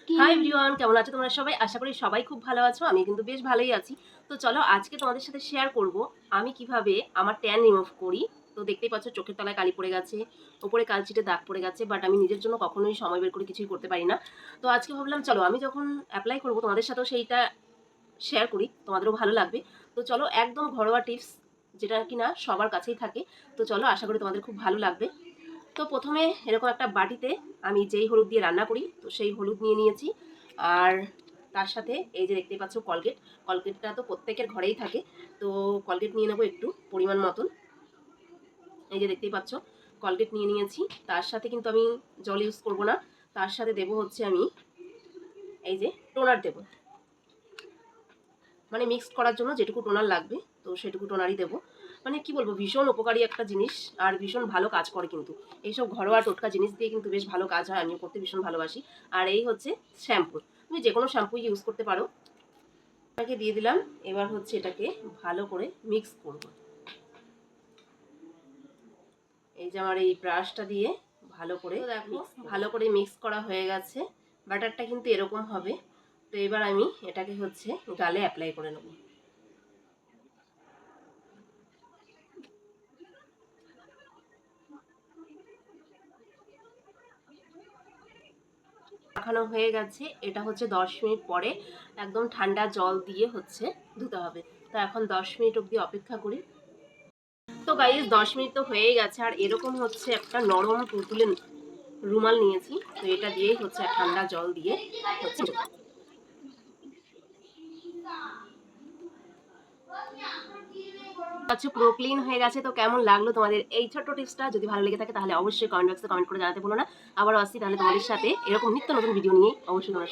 Hi everyone, কেমন আছো তোমরা সবাই? আশা করি সবাই খুব ভালো আছো। আমি কিন্তু বেশ ভালোই আছি। তো চলো আজকে তোমাদের সাথে শেয়ার করব আমি কিভাবে আমার ট্যান রিমুভ করি। তো দেখতেই পাচ্ছ চোখের তলায় কালি পড়ে গেছে, ওপরে কালচিটে দাগ পড়ে গেছে, বাট আমি নিজের জন্য কখনোই সময় বের করে কিছুই করতে পারি না। তো আজকে ভাবলাম চলো আমি যখন অ্যাপ্লাই করব তোমাদের সাথেও সেইটা শেয়ার করি, তোমাদেরও ভালো লাগবে। তো চলো একদম ঘরোয়া টিপস, যেটা কিনা সবার কাছেই থাকে। তো চলো আশা করি তোমাদের খুব ভালো লাগবে। তো প্রথমে এরকম একটা বাটিতে আমি যেই হলুদ দিয়ে রান্না করি তো সেই হলুদ নিয়ে নিয়েছি। আর তার সাথে এই যে দেখতেই পাচ্ছ কলগেট, কলগেটটা তো প্রত্যেকের ঘরেই থাকে। তো কলগেট নিয়ে নেবো একটু পরিমাণ মতন। এই যে দেখতেই পাচ্ছ কলগেট নিয়ে নিয়েছি। তার সাথে কিন্তু আমি জল ইউজ করব না, তার সাথে দেবো হচ্ছে আমি এই যে টোনার দেবো, মানে মিক্স করার জন্য যেটুকু টোনার লাগবে তো সেটুকু টোনারই দেবো। মানে কি বলবো, ভীষণ উপকারী একটা জিনিস আর ভীষণ ভালো কাজ করে কিন্তু। এইসব ঘরোয়া টোটকা জিনিস দিয়ে কিন্তু বেশ ভালো কাজ হয়, আমিও করতে ভীষণ ভালোবাসি। আর এই হচ্ছে শ্যাম্পু, তুমি যে কোনো শ্যাম্পু ইউজ করতে পারো। এটাকে দিয়ে দিলাম। এবার হচ্ছে এটাকে ভালো করে মিক্স করব। এই যে আমার এই ব্রাশটা দিয়ে ভালো করে দেখো ভালো করে মিক্স করা হয়ে গেছে। বাটারটা কিন্তু এরকম হবে। তো এবার আমি এটাকে হচ্ছে গালে অ্যাপ্লাই করে নেব। মাখানো হয়ে গেছে। এটা হচ্ছে 10 মিনিট পরে একদম ঠান্ডা জল দিয়ে হচ্ছে ধুতে হবে। তো এখন 10 মিনিট অবধি অপেক্ষা করি। তো গাইস 10 মিনিট তো হয়েই গেছে। আর এরকম হচ্ছে একটা নরম তুলতুলে রুমাল নিয়েছি। তো এটা দিয়েই হচ্ছে ঠান্ডা জল দিয়ে হচ্ছে আচ্ছা, পুরো ক্লিন হয়ে গেছে। তো কেমন লাগলো তোমাদের এই ছোট্ট টিপসটা? যদি ভালো লেগে থাকে তাহলে অবশ্যই কমেন্ট বক্সে কমেন্ট করে জানাতে ভুলো না। আবারও আসছি তাহলে তোমাদের সাথে এরকম নিত্য নতুন ভিডিও নিয়ে। অবশ্যই তোমরা